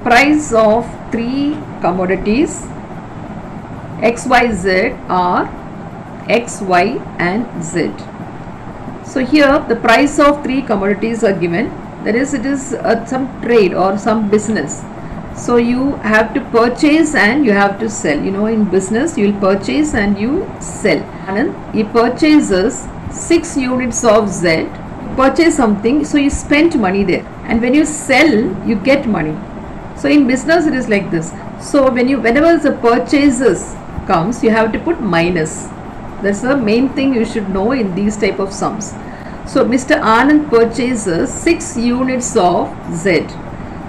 Price of three commodities XYZ are X, Y and Z. So here the price of three commodities are given. That is, it is some trade or some business. So you have to purchase and you have to sell. You know, in business you will purchase and you sell. And he purchases 6 units of Z. Purchase something, so you spent money there. And when you sell, you get money. So in business it is like this. So whenever the purchases comes, you have to put minus. That's the main thing you should know in these type of sums. So Mr. Anand purchases 6 units of Z.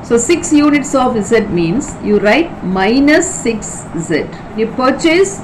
So 6 units of Z means you write minus 6Z. You purchase,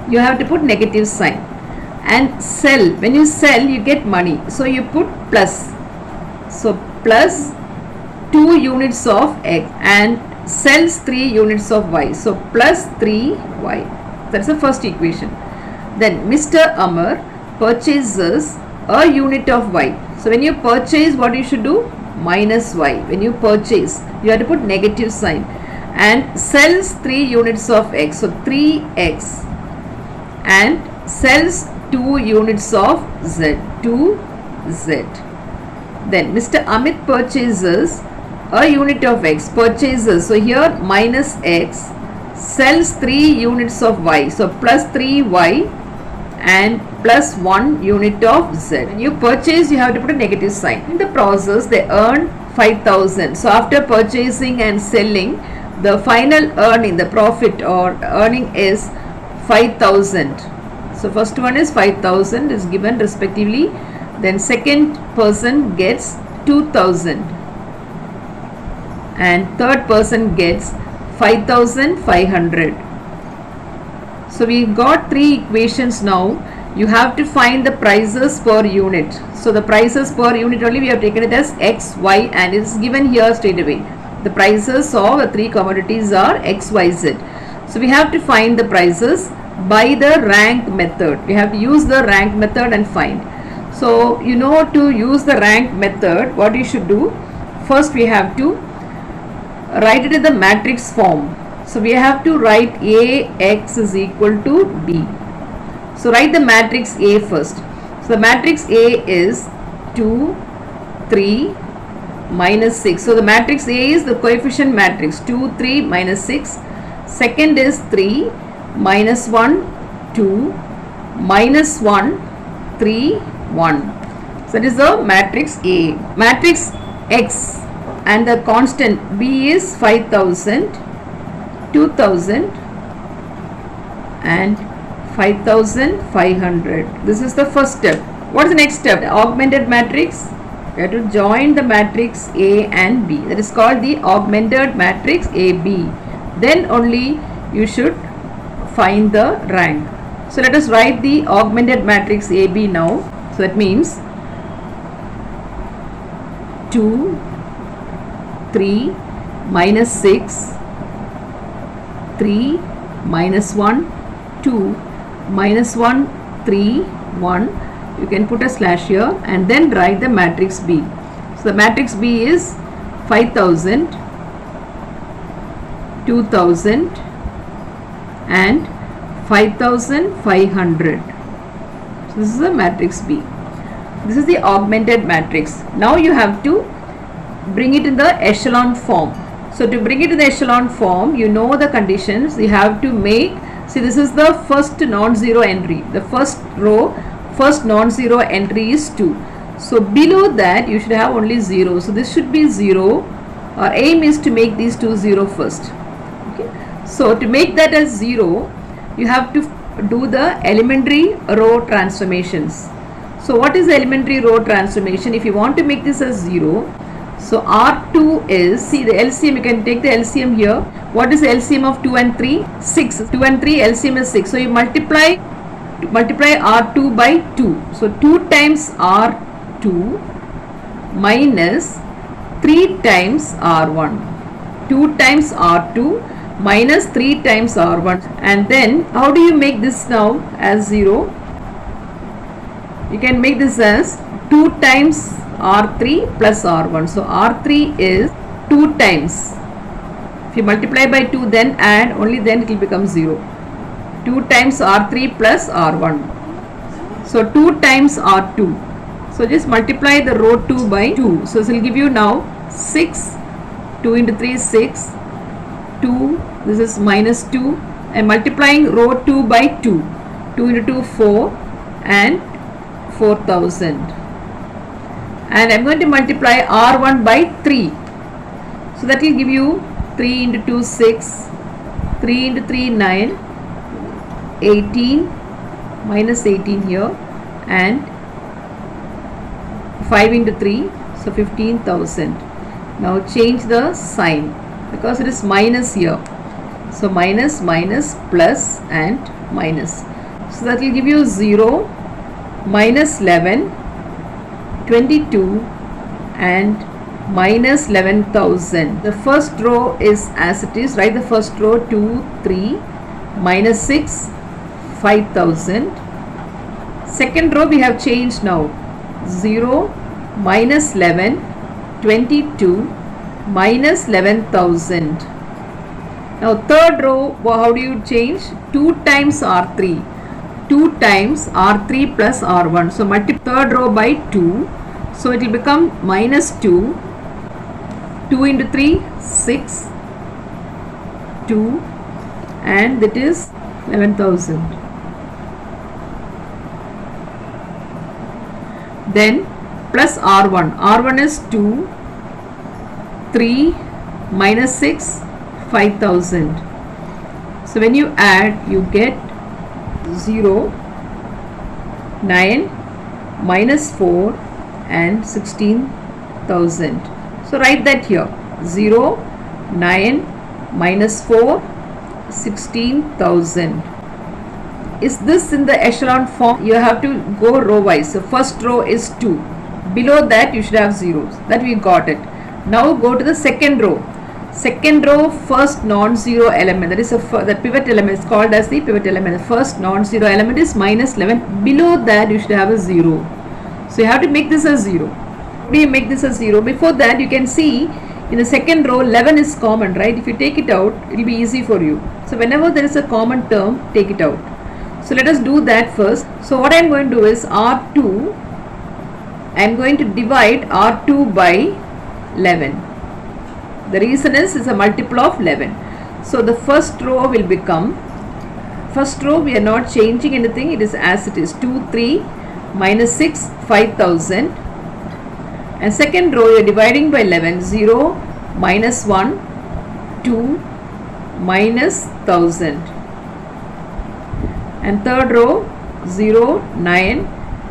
you have to put negative sign. And sell, when you sell you get money. So you put plus. So plus 2 units of X and sells 3 units of Y. So plus 3Y. That's the first equation. Then Mr. Amar purchases a unit of Y. So when you purchase, what you should do? Minus Y. When you purchase, you have to put negative sign. And sells 3 units of X. So 3X. And sells 2 units of Z. 2Z. Then Mr. Amit purchases a unit of X. Purchases. So here minus X. Sells 3 units of Y. So plus 3Y. And plus 1 unit of Z. When you purchase, you have to put a negative sign. In the process, they earn 5,000. So after purchasing and selling, the final earning, the profit or earning is 5,000. So first one is 5,000 is given respectively. Then second person gets 2,000. And third person gets 5,500. So we got 3 equations now. You have to find the prices per unit. So the prices per unit only we have taken it as X, Y and it is given here straight away. The prices of the 3 commodities are X, Y, Z. So we have to find the prices by the rank method. We have to use the rank method and find. So you know, to use the rank method, what you should do? First we have to write it in the matrix form. So we have to write AX is equal to B. So write the matrix A first. So the matrix A is 2, 3, minus 6. So the matrix A is the coefficient matrix 2, 3, minus 6. Second is 3, minus 1, 2, minus 1, 3, 1. So that is the matrix A. Matrix X and the constant B is 5,000, 2,000 and 5,500. This is the first step. What is the next step? The augmented matrix. You have to join the matrix A and B. That is called the augmented matrix AB. Then only you should find the rank. So let us write the augmented matrix AB now. So that means 2, 3, minus 6, 3, minus 1, 2, minus 1, 3, 1. You can put a slash here and then write the matrix B. So the matrix B is 5,000, 2,000 and 5,500. So this is the matrix B. This is the augmented matrix. Now you have to bring it in the echelon form. So to bring it in the echelon form, you know the conditions. You have to make, see, this is the first non-zero entry. The first row, first non-zero entry is 2. So below that you should have only 0. So this should be 0. Our aim is to make these two 0 first. Okay. So to make that as 0, you have to do the elementary row transformations. So what is the elementary row transformation? If you want to make this as 0, so R2 is, see the LCM, you can take the LCM here. What is the LCM of 2 and 3? 6. 2 and 3, LCM is 6. So you multiply R2 by 2. So 2 times R2 minus 3 times R1. 2 times R2 minus 3 times R1. And then how do you make this now as 0? You can make this as 2 times R3 plus R1. So R3 is 2 times If you multiply by 2, then add, only then it will become 0. 2 times R3 plus R1. So 2 times R2. So just multiply the row 2 by 2. So this will give you now 6. 2 into 3 is 6. 2. This is minus 2. And multiplying row 2 by 2. 2 into 2 4 and 4000. And I am going to multiply R1 by 3. So that will give you 3 into 2 6. 3 into 3 9. 18 minus 18 here, and 5 into 3, so 15,000. Now change the sign because it is minus here. So minus, minus, plus and minus. So that will give you 0, minus 11, 22 and minus 11,000. The first row is as it is. Write the first row 2, 3, minus 6, 5,000. Second row we have changed now. 0, minus 11, 22, minus 11,000. Now third row, how do you change? 2 times R3. 2 times R3 plus R1. So multiply third row by 2. So it will become minus 2. 2 into 3, 6. 2. And that is 11,000. Then plus R1. R1 is 2, 3, minus 6, 5,000. So when you add, you get 0, 9, minus 4 and 16,000. So write that here. 0, 9, minus 4, 16,000. Is this in the echelon form? You have to go row wise. So first row is 2. Below that you should have zeros. That we got it. Now go to the second row. Second row, first non-zero element. That is the pivot element is called as the pivot element. The first non-zero element is minus 11. Below that you should have a 0. So you have to make this a 0. How do you make this a 0? Before that you can see in the second row 11 is common, right? If you take it out, it will be easy for you. So whenever there is a common term, take it out. So let us do that first. So what I am going to do is R2, I am going to divide R2 by 11. The reason is it's a multiple of 11. So the first row will become, first row we are not changing anything, it is as it is. 2, 3, minus 6, 5,000. And second row you are dividing by 11. 0, minus 1, 2, minus 1,000. And third row 0, 9,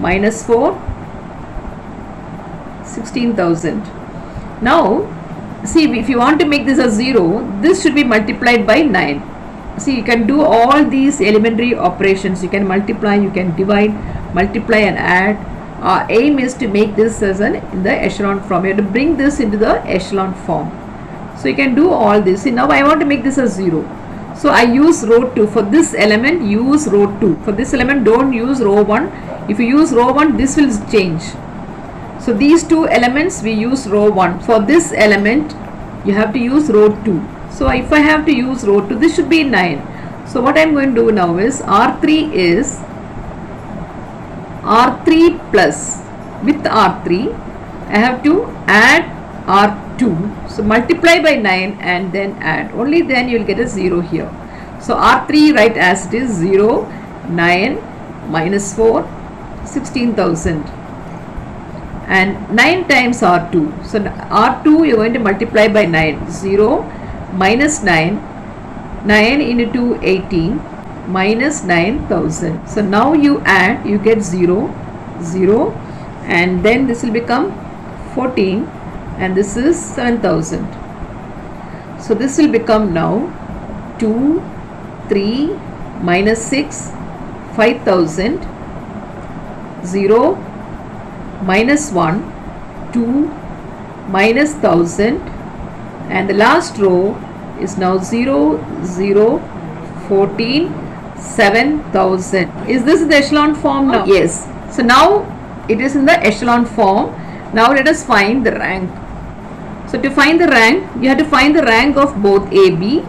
minus 4, 16,000. Now see, if you want to make this a 0, this should be multiplied by 9. See, you can do all these elementary operations. You can multiply, you can divide, multiply and add. Our aim is to make this as in the echelon form. You have to bring this into the echelon form. So you can do all this. See, now I want to make this a 0. So I use row 2. For this element, use row 2. For this element, don't use row 1. If you use row 1, this will change. So these two elements we use row 1. For this element, you have to use row 2. So if I have to use row 2, this should be 9. So what I am going to do now is R3 is R3 plus, with R3 I have to add R2. So multiply by 9 and then add. Only then you will get a 0 here. So R3 write as it is 0, 9, minus 4, 16,000. And 9 times R2. So R2 you are going to multiply by 9. 0, minus 9, 9 into 2, 18, minus 9,000. So now you add, you get 0, 0, and then this will become 14, and this is 7,000. So this will become now 2, 3, minus 6, 5,000, 0, minus 1, 2, minus 1,000, and the last row is now 0, 0, 14, 7,000. Is this the echelon form now? Yes. So now it is in the echelon form. Now let us find the rank. So to find the rank, you have to find the rank of both AB.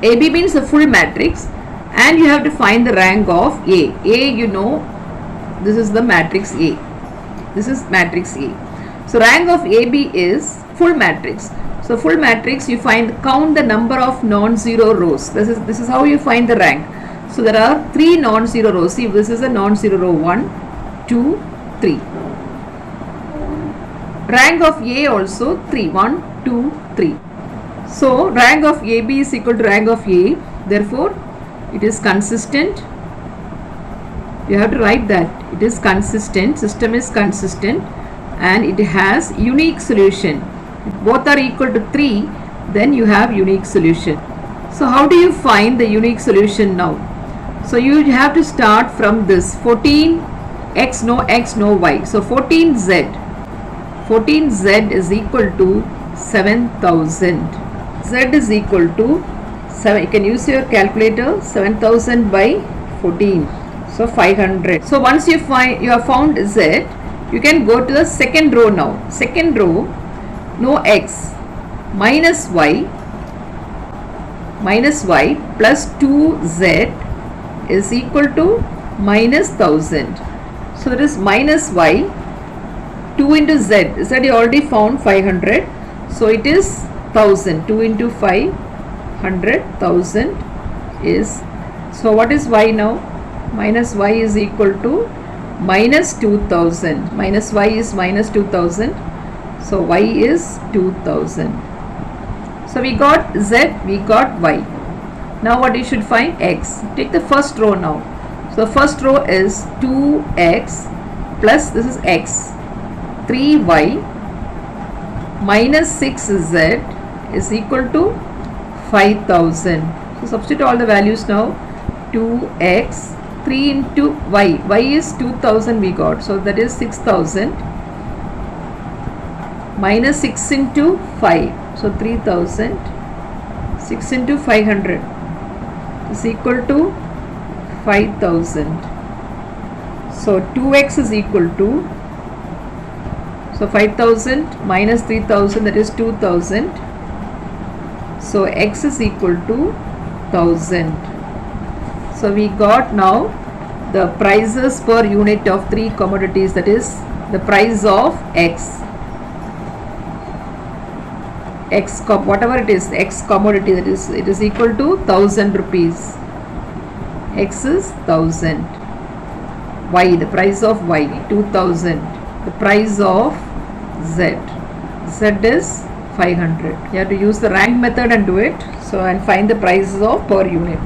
AB means the full matrix, and you have to find the rank of A. A, you know, this is the matrix A. This is matrix A. So rank of AB is full matrix. So full matrix, you count the number of non-zero rows. This is how you find the rank. So there are 3 non-zero rows. See, this is a non-zero row, 1, 2, 3. Rank of A also 3, 1, 2, 3. So rank of AB is equal to rank of A. Therefore, it is consistent. You have to write that it is consistent. System is consistent, and it has unique solution. If both are equal to 3, then you have unique solution. So how do you find the unique solution now? So you have to start from this 14 x no y. So 14z is equal to 7000. Z is equal to 7. You can use your calculator. 7000 by 14. So 500. So once you have found Z, you can go to the second row now. Second row, no x minus y plus 2z is equal to minus 1000. So that is minus y, 2 into z. Z you already found 500. So it is 1000. 2 into 500, 1000 is. So what is y now? Minus y is equal to minus 2000. Minus y is minus 2000. So y is 2000. So we got z, we got y. Now what you should find? X. Take the first row now. So the first row is 2x plus this is x, 3y minus 6z is equal to 5000. So substitute all the values now. 2x, 3 into y. Y is 2000 we got. So that is 6000 minus 6 into 5. So 3000. 6 into 500 is equal to 5000. So 2x is equal to, so 5000 minus 3000, that is 2000. So x is equal to 1000. So we got now the prices per unit of 3 commodities, that is the price of x. Whatever it is, x commodity, that is, it is equal to 1000 rupees. X is 1000. Y, the price of y, 2000. The price of z is 500. You have to use the rank method and do it. So and find the prices of per unit.